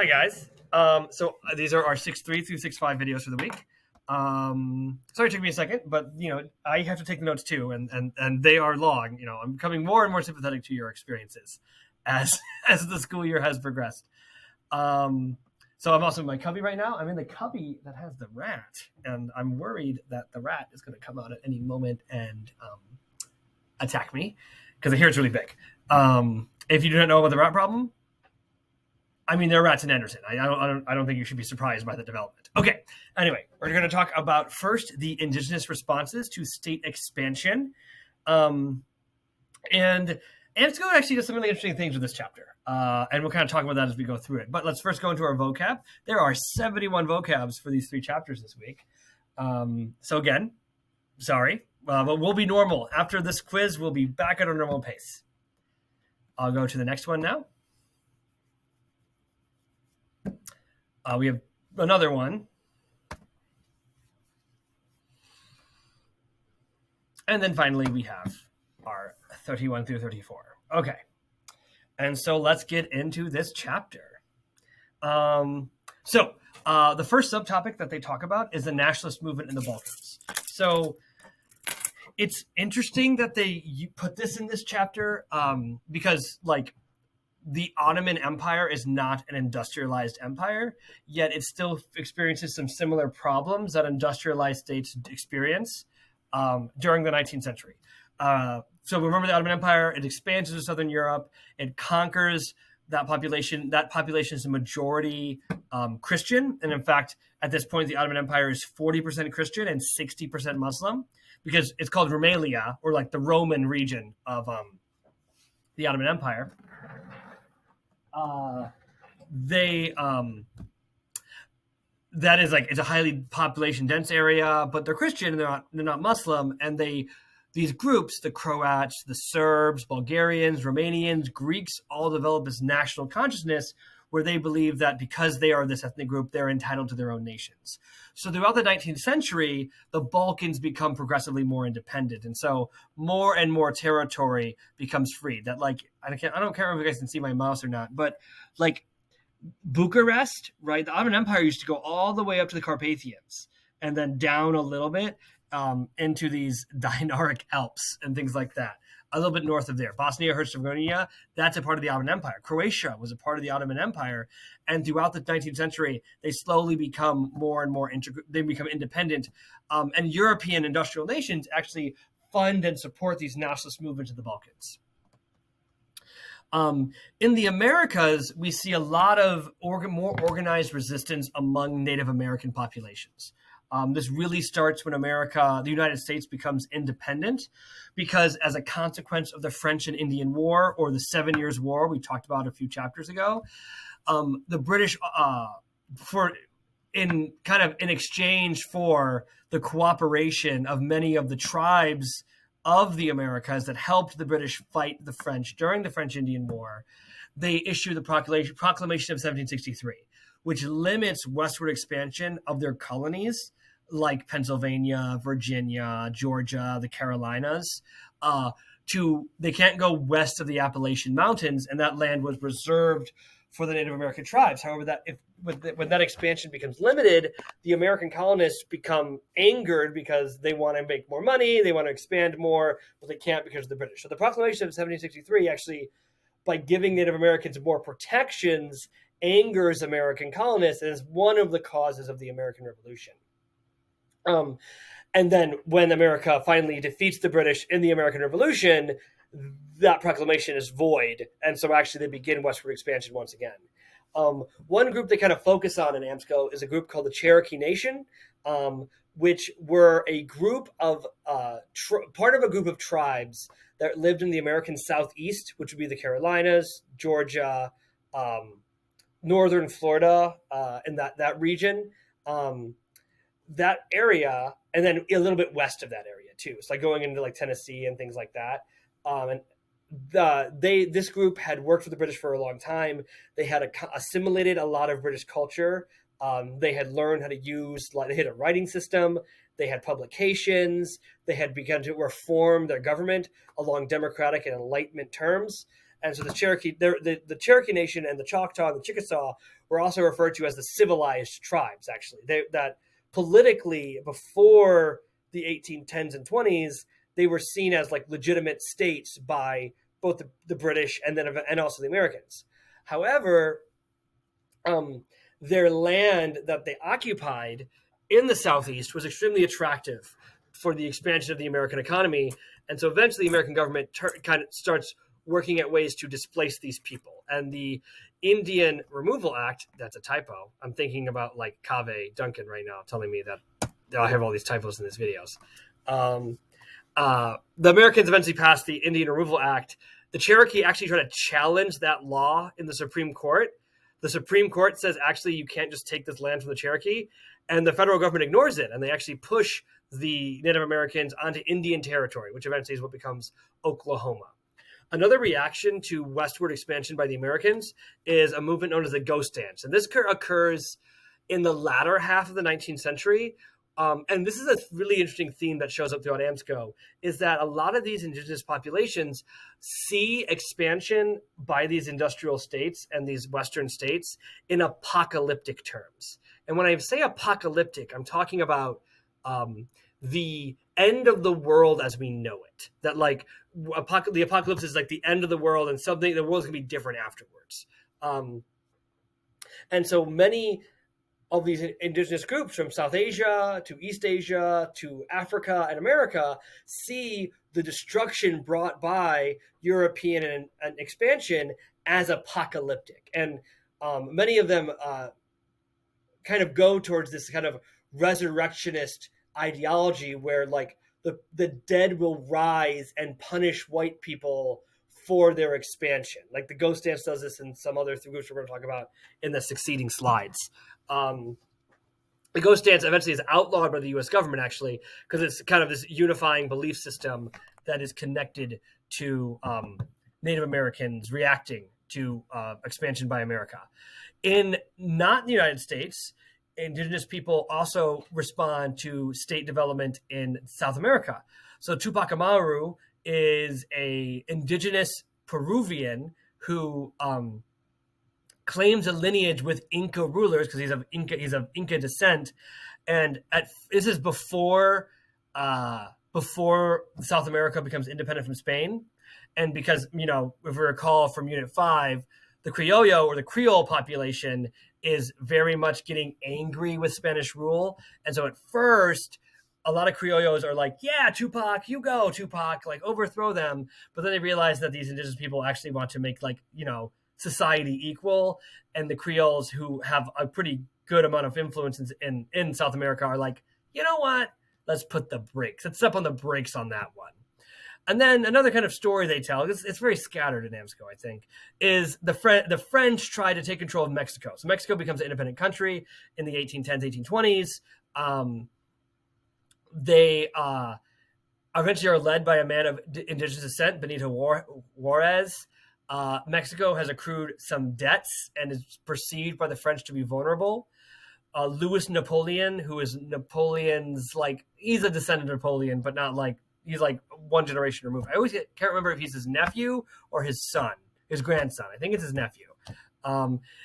Hi guys. So these are our 6.3 through 6.5 videos for the week. Sorry it took me a second, but I have to take the notes too, and they are long. I'm becoming more and more sympathetic to your experiences as as the school year has progressed. So I'm also in my cubby right now. I'm in the cubby that has the rat, and I'm worried that the rat is going to come out at any moment and attack me because I hear it's really big. If you do not know about the rat problem, I mean, there are rats in Anderson. I don't think you should be surprised by the development. Okay. Anyway, we're going to talk about first the indigenous responses to state expansion, and AMSCO actually does some really interesting things with this chapter, and we'll kind of talk about that as we go through it. But let's first go into our vocab. There are 71 vocabs for these three chapters this week. So again, sorry, but we'll be normal after this quiz. We'll be back at our normal pace. I'll go to the next one now. We have another one. And then finally, we have our 31 through 34. Okay. And so let's get into this chapter. The first subtopic that they talk about is the nationalist movement in the Balkans. So it's interesting that you put this in this chapter because, the Ottoman Empire is not an industrialized empire, yet it still experiences some similar problems that industrialized states experience during the 19th century. So remember the Ottoman Empire, it expands into Southern Europe, it conquers that population. That population is a majority Christian. And in fact, at this point, the Ottoman Empire is 40% Christian and 60% Muslim, because it's called Rumelia, or like the Roman region of the Ottoman Empire. That is it's a highly population dense area, but they're Christian and they're not Muslim. And these groups, the Croats, the Serbs, Bulgarians, Romanians, Greeks, all develop this national consciousness where they believe that because they are this ethnic group, they're entitled to their own nations. So throughout the 19th century, the Balkans become progressively more independent. And so more and more territory becomes free. That I don't care if you guys can see my mouse or not, but Bucharest, right? The Ottoman Empire used to go all the way up to the Carpathians and then down a little bit into these Dinaric Alps and things like that. A little bit north of there. Bosnia-Herzegovina, that's a part of the Ottoman Empire. Croatia was a part of the Ottoman Empire. And throughout the 19th century, they slowly become more and more they become independent. And European industrial nations actually fund and support these nationalist movements in the Balkans. In the Americas, we see a lot of more organized resistance among Native American populations. This really starts when the United States, becomes independent, because as a consequence of the French and Indian War, or the 7 Years' War we talked about a few chapters ago, the British, in exchange for the cooperation of many of the tribes of the Americas that helped the British fight the French during the French-Indian War, they issued the Proclamation of 1763, which limits westward expansion of their colonies, like Pennsylvania, Virginia, Georgia, the Carolinas, they can't go west of the Appalachian Mountains, and that land was reserved for the Native American tribes. However, when that expansion becomes limited, the American colonists become angered because they want to make more money, they want to expand more, but they can't because of the British. So the Proclamation of 1763 actually, by giving Native Americans more protections, angers American colonists, and is one of the causes of the American Revolution. And then when America finally defeats the British in the American Revolution, that proclamation is void. And so actually they begin westward expansion once again. One group they kind of focus on in AMSCO is a group called the Cherokee Nation, which were a group of part of a group of tribes that lived in the American Southeast, which would be the Carolinas, Georgia, northern Florida, and that region. That area, and then a little bit west of that area too. So going into Tennessee and things like that. This group had worked for the British for a long time. They had assimilated a lot of British culture. They had learned how to use, they had a writing system. They had publications. They had begun to reform their government along democratic and Enlightenment terms. And so the the Cherokee Nation and the Choctaw and the Chickasaw were also referred to as the civilized tribes. Actually, that politically before the 1810s and 20s, they were seen as like legitimate states by both the British and also the Americans. However, their land that they occupied in the Southeast was extremely attractive for the expansion of the American economy. And so eventually the American government kind of starts working at ways to displace these people. And the Indian Removal Act, that's a typo. I'm thinking about like Kaveh Duncan right now telling me that I have all these typos in these videos. The Americans eventually passed the Indian Removal Act. The Cherokee actually tried to challenge that law in the Supreme Court. The Supreme Court says, actually, you can't just take this land from the Cherokee. And the federal government ignores it. And they actually push the Native Americans onto Indian territory, which eventually is what becomes Oklahoma. Another reaction to westward expansion by the Americans is a movement known as the Ghost Dance. And this occurs in the latter half of the 19th century. And this is a really interesting theme that shows up throughout AMSCO, is that a lot of these indigenous populations see expansion by these industrial states and these Western states in apocalyptic terms. And when I say apocalyptic, I'm talking about the end of the world as we know it. That like the apocalypse is like the end of the world, and the world's gonna be different afterwards. And so many of these indigenous groups from South Asia to East Asia to Africa and America see the destruction brought by European and expansion as apocalyptic. And many of them kind of go towards this kind of resurrectionist ideology where like the dead will rise and punish white people for their expansion. Like the Ghost Dance does this, and some other groups we're going to talk about in the succeeding slides. The Ghost Dance eventually is outlawed by the U.S. government, actually, because it's kind of this unifying belief system that is connected to Native Americans reacting to expansion by America. In not the United States, indigenous people also respond to state development in South America. So Tupac Amaru is a indigenous Peruvian who claims a lineage with Inca rulers because he's of Inca descent, and this is before South America becomes independent from Spain, and because if we recall from Unit 5, the Criollo or the Creole population is very much getting angry with Spanish rule, and so at first a lot of Criollos are like, yeah, Tupac, you go, Tupac, like overthrow them, but then they realize that these indigenous people actually want to make society equal, and the Creoles, who have a pretty good amount of influence in South America, are like, you know what? Let's step on the brakes on that one. And then another kind of story they tell, it's very scattered in AMSCO, I think, is the French try to take control of Mexico. So Mexico becomes an independent country in the 1810s, 1820s. They eventually are led by a man of indigenous descent, Benito Juarez. Mexico has accrued some debts and is perceived by the French to be vulnerable. Louis Napoleon, who is Napoleon's, he's a descendant of Napoleon, but not he's one generation removed. I always can't remember if he's his nephew or his grandson. I think it's his nephew.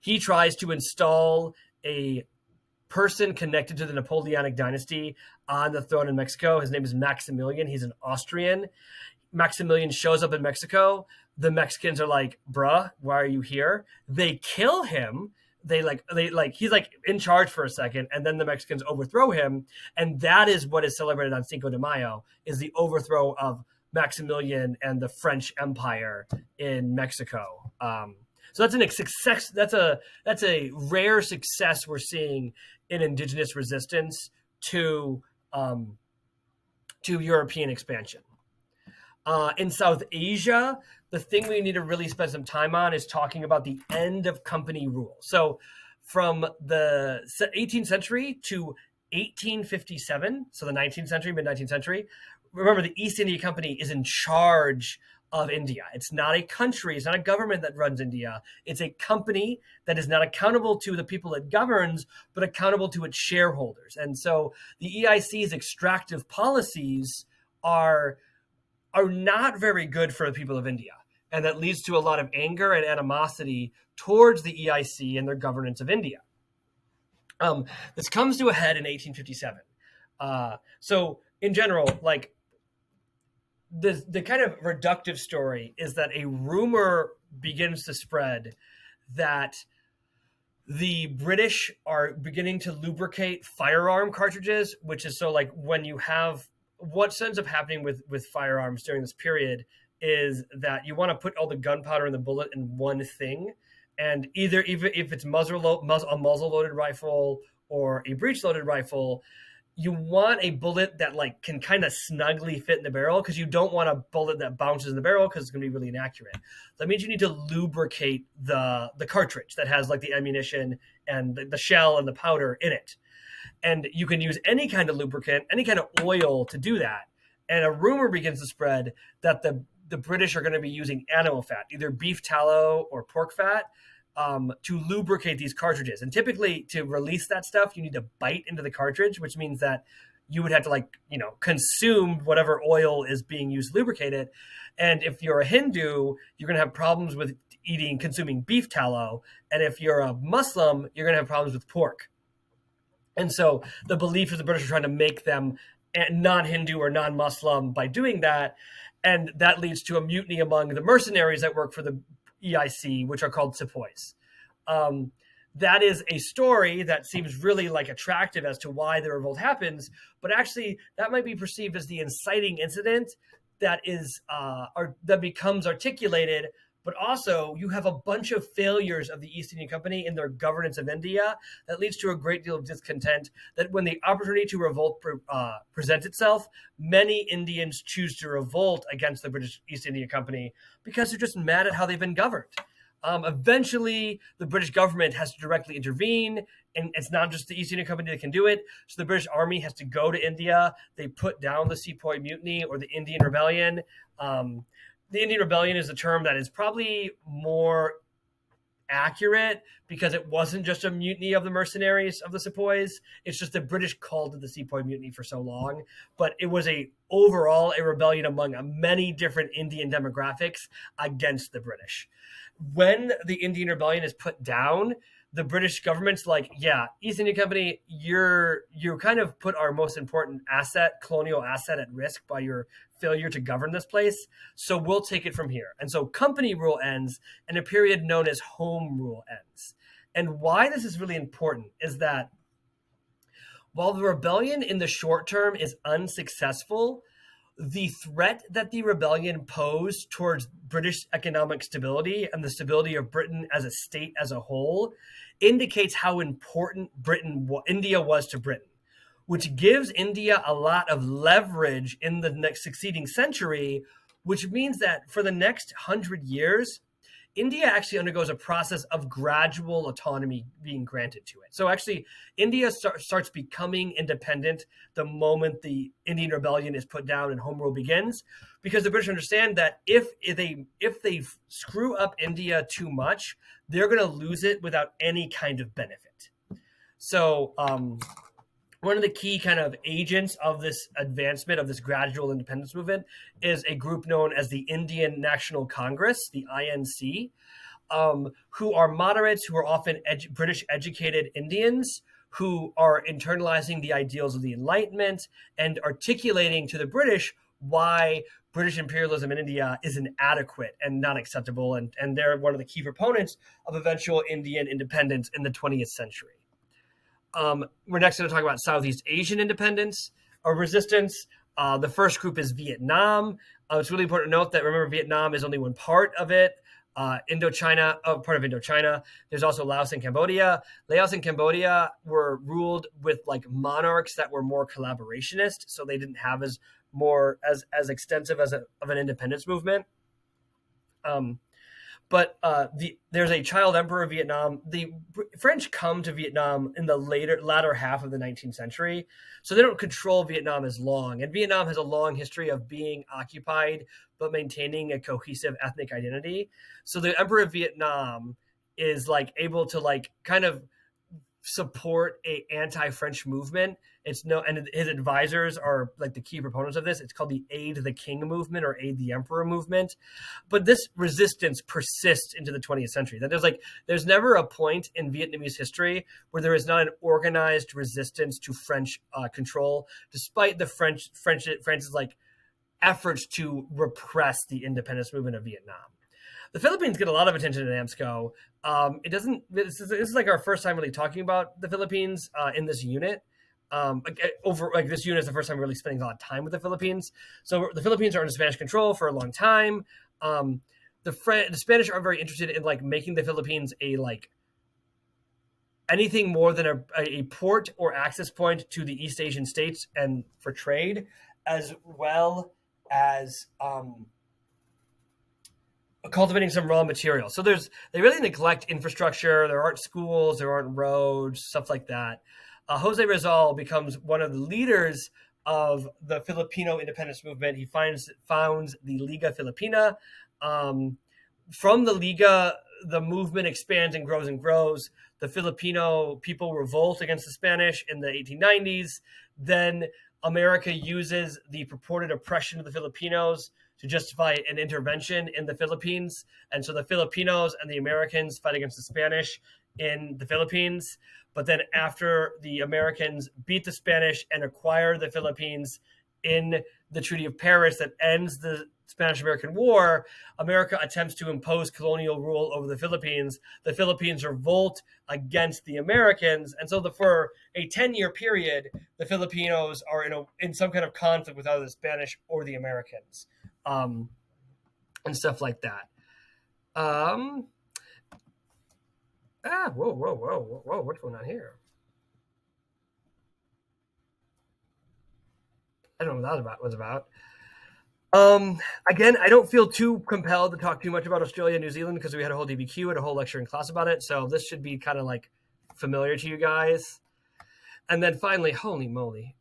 He tries to install a person connected to the Napoleonic dynasty on the throne in Mexico. His name is Maximilian. He's an Austrian. Maximilian shows up in Mexico. The Mexicans are like, bruh, why are you here? They kill him. He's in charge for a second, and then the Mexicans overthrow him. And that is what is celebrated on Cinco de Mayo, is the overthrow of Maximilian and the French Empire in Mexico. So that's a success. That's a rare success we're seeing in indigenous resistance to European expansion. In South Asia, the thing we need to really spend some time on is talking about the end of company rule. So from the 18th century to 1857, so the 19th century, mid-19th century, remember the East India Company is in charge of India. It's not a country. It's not a government that runs India. It's a company that is not accountable to the people it governs, but accountable to its shareholders. And so the EIC's extractive policies are not very good for the people of India. and that leads to a lot of anger and animosity towards the EIC and their governance of India. This comes to a head in 1857. So in general, like the kind of reductive story is that a rumor begins to spread that the British are beginning to lubricate firearm cartridges, which is so like when you have what ends up happening with firearms during this period is that you want to put all the gunpowder and the bullet in one thing. And either if it's a muzzle loaded rifle or a breech loaded rifle, you want a bullet that like can kind of snugly fit in the barrel, because you don't want a bullet that bounces in the barrel because it's going to be really inaccurate. That means you need to lubricate the cartridge that has like the ammunition and the shell and the powder in it. And you can use any kind of lubricant, any kind of oil to do that. And a rumor begins to spread that the British are going to be using animal fat, either beef tallow or pork fat, to lubricate these cartridges. And typically to release that stuff, you need to bite into the cartridge, which means that you would have to consume whatever oil is being used to lubricate it. And if you're a Hindu, you're going to have problems with consuming beef tallow. And if you're a Muslim, you're going to have problems with pork. And so the belief is the British are trying to make them non-Hindu or non-Muslim by doing that. And that leads to a mutiny among the mercenaries that work for the EIC, which are called sepoys. That is a story that seems really like attractive as to why the revolt happens, but actually that might be perceived as the inciting incident that is that becomes articulated. But also you have a bunch of failures of the East India Company in their governance of India that leads to a great deal of discontent, that when the opportunity to revolt presents itself, many Indians choose to revolt against the British East India Company because they're just mad at how they've been governed. Eventually, the British government has to directly intervene, and it's not just the East India Company that can do it. So the British Army has to go to India. They put down the Sepoy Mutiny or the Indian Rebellion. The Indian Rebellion is a term that is probably more accurate because it wasn't just a mutiny of the mercenaries of the sepoys. It's just the British called it the Sepoy Mutiny for so long. But it was overall a rebellion among many different Indian demographics against the British. When the Indian Rebellion is put down, the British government's like, yeah, East India Company, you kind of put our most important colonial asset at risk by your failure to govern this place. So we'll take it from here. And so company rule ends and a period known as home rule ends. And why this is really important is that while the rebellion in the short term is unsuccessful, the threat that the rebellion posed towards British economic stability and the stability of Britain as a state as a whole indicates how important India was to Britain, which gives India a lot of leverage in the next succeeding century, which means that for the next 100 years, India actually undergoes a process of gradual autonomy being granted to it. So actually, India starts becoming independent the moment the Indian Rebellion is put down and home rule begins, because the British understand that if they screw up India too much, they're going to lose it without any kind of benefit. So one of the key kind of agents of this advancement of this gradual independence movement is a group known as the Indian National Congress, the INC, who are moderates, who are often British educated Indians who are internalizing the ideals of the Enlightenment and articulating to the British why British imperialism in India is inadequate and not acceptable. And they're one of the key proponents of eventual Indian independence in the 20th century. We're next going to talk about Southeast Asian independence or resistance. The first group is Vietnam. It's really important to note that, remember, Vietnam is only one part of it. Part of Indochina. There's also Laos and Cambodia. Laos and Cambodia were ruled with like monarchs that were more collaborationist, so they didn't have as extensive of an independence movement. But there's a child emperor of Vietnam. The French come to Vietnam in the latter half of the 19th century, so they don't control Vietnam as long. And Vietnam has a long history of being occupied but maintaining a cohesive ethnic identity. So the emperor of Vietnam is like able to like kind of support a anti-French movement. It's no, and his advisors are like the key proponents of this. It's called the Aid the King movement or Aid the Emperor movement. But this resistance persists into the 20th century. That there's never a point in Vietnamese history where there is not an organized resistance to French control, despite the France's like efforts to repress the independence movement of Vietnam. The Philippines get a lot of attention at AMSCO. It doesn't. This is like our first time really talking about the Philippines in this unit. This unit is the first time we're really spending a lot of time with the Philippines. So the Philippines are under Spanish control for a long time. The Spanish are very interested in like making the Philippines a like anything more than a port or access point to the East Asian states and for trade, as well as cultivating some raw material. So they really neglect infrastructure. There aren't schools, there aren't roads, stuff like that. Jose Rizal becomes one of the leaders of the Filipino independence movement. He founds the Liga Filipina. From the Liga, the movement expands and grows and grows. The Filipino people revolt against the Spanish in the 1890s. Then America uses the purported oppression of the Filipinos to justify an intervention in the Philippines. And so the Filipinos and the Americans fight against the Spanish in the Philippines. But then after the Americans beat the Spanish and acquire the Philippines in the Treaty of Paris that ends the Spanish-American War, America attempts to impose colonial rule over the Philippines. The Philippines revolt against the Americans. And so for a 10-year period, the Filipinos are in some kind of conflict with either the Spanish or the Americans. And stuff like that. Whoa, what's going on here? I don't know what that was about. Again, I don't feel too compelled to talk too much about Australia and New Zealand because we had a whole DBQ and a whole lecture in class about it. So this should be kind of like familiar to you guys. And then finally, holy moly,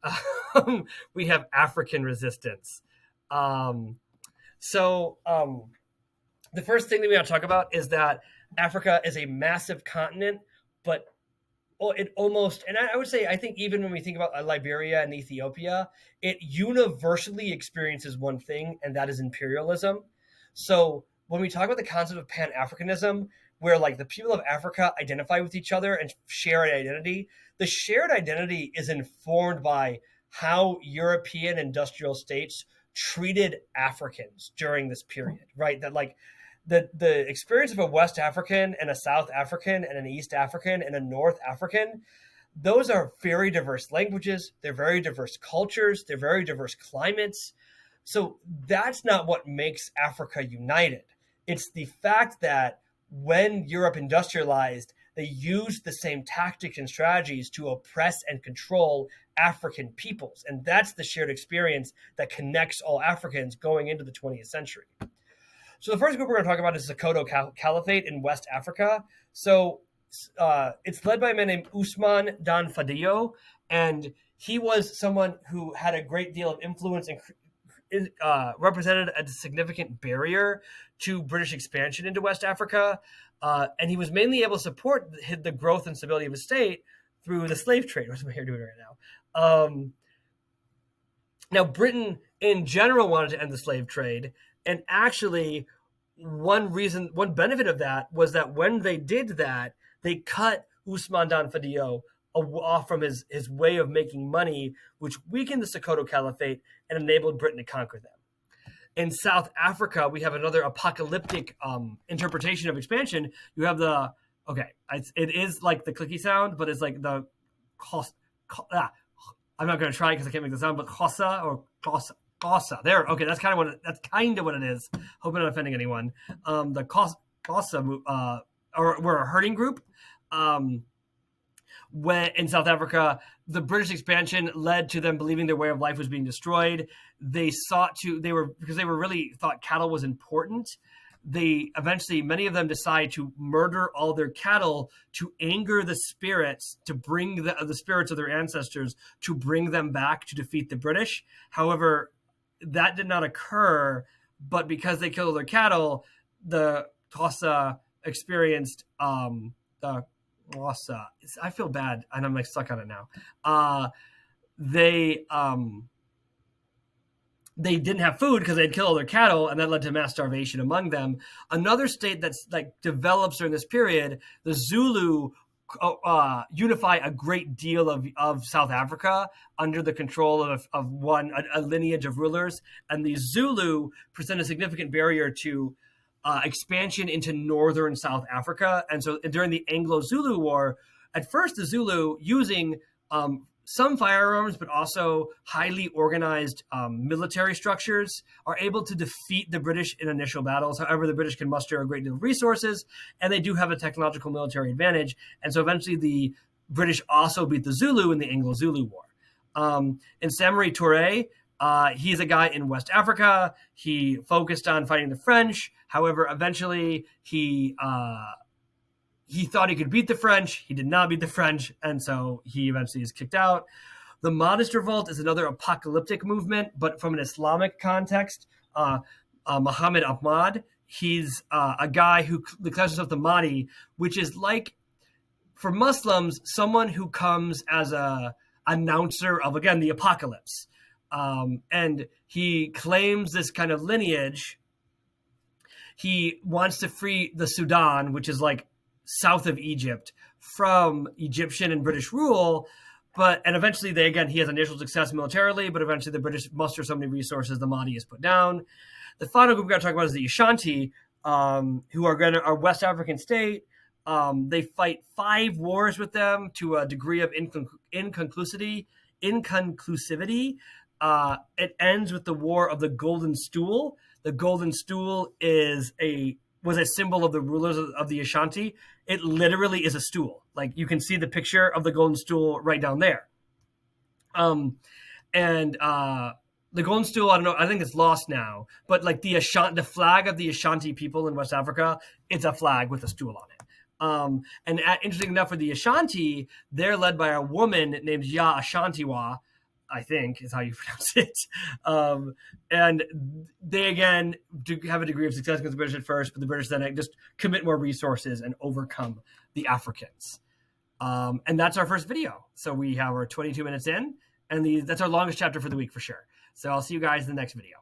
we have African resistance. The first thing that we want to talk about is that Africa is a massive continent, but it almost, and I would say, I think even when we think about Liberia and Ethiopia, it universally experiences one thing, and that is imperialism. So when we talk about the concept of Pan-Africanism, where like the people of Africa identify with each other and share an identity, the shared identity is informed by how European industrial states treated Africans during this period, right? That like the experience of a West African and a South African and an East African and a North African, those are very diverse languages. They're very diverse cultures. They're very diverse climates. So that's not what makes Africa united. It's the fact that when Europe industrialized, they used the same tactics and strategies to oppress and control African peoples. And that's the shared experience that connects all Africans going into the 20th century. So the first group we're going to talk about is the Sokoto Caliphate in West Africa. So it's led by a man named Usman Dan Fodio, and he was someone who had a great deal of influence and represented a significant barrier to British expansion into West Africa. And he was mainly able to support the growth and stability of his state through the slave trade. What's my hair doing right now? Now, Britain in general wanted to end the slave trade. And actually, one benefit of that was that when they did that, they cut Usman Dan Fodio off from his way of making money, which weakened the Sokoto Caliphate and enabled Britain to conquer them. In South Africa, we have another apocalyptic interpretation of expansion. You have it is like the clicky sound, but it's like the I'm not going to try because I can't make the sound, but Khosa or Khosa. There, okay, that's kind of what it is. Hope I'm not offending anyone. The Khosa, we're a herding group. When in South Africa, the British expansion led to them believing their way of life was being destroyed. Because they really thought cattle was important. Many of them decide to murder all their cattle to anger the spirits, to bring the spirits of their ancestors, to bring them back to defeat the British. However, that did not occur, but because they killed their cattle, the Xhosa experienced Wassa. I feel bad, and I'm like stuck on it now. They didn't have food because they'd kill all their cattle, and that led to mass starvation among them. Another state that's like develops during this period, the Zulu unify a great deal of South Africa under the control of a lineage of rulers, and the Zulu present a significant barrier to expansion into northern South Africa. And so during the Anglo-Zulu War, at first the Zulu, using some firearms, but also highly organized military structures, are able to defeat the British in initial battles. However, the British can muster a great deal of resources, and they do have a technological military advantage. And so eventually the British also beat the Zulu in the Anglo-Zulu War. And Samori Touré, he's a guy in West Africa. He focused on fighting the French. However, eventually he thought he could beat the French. He did not beat the French, and so he eventually is kicked out. The Mahdist Revolt is another apocalyptic movement, but from an Islamic context. Muhammad Ahmad, he's a guy who declares himself the Mahdi, which is like, for Muslims, someone who comes as a announcer of, again, the apocalypse. And he claims this kind of lineage. He wants to free the Sudan, which is like south of Egypt, from Egyptian and British rule. And eventually he has initial success militarily, but eventually the British muster so many resources, the Mahdi is put down. The final group we're going to talk about is the Ashanti, who are West African state. They fight 5 wars with them to a degree of inconclusivity. It ends with the War of the Golden Stool. The Golden Stool was a symbol of the rulers of the Ashanti. It literally is a stool. Like, you can see the picture of the Golden Stool right down there. The Golden Stool, I don't know, I think it's lost now. But like the flag of the Ashanti people in West Africa, it's a flag with a stool on it. Interesting enough, for the Ashanti, they're led by a woman named Ya Ashantiwa, I think is how you pronounce it. And they, again, do have a degree of success against the British at first, but the British then just commit more resources and overcome the Africans. And that's our first video. So we have our 22 minutes in, and that's our longest chapter for the week for sure. So I'll see you guys in the next video.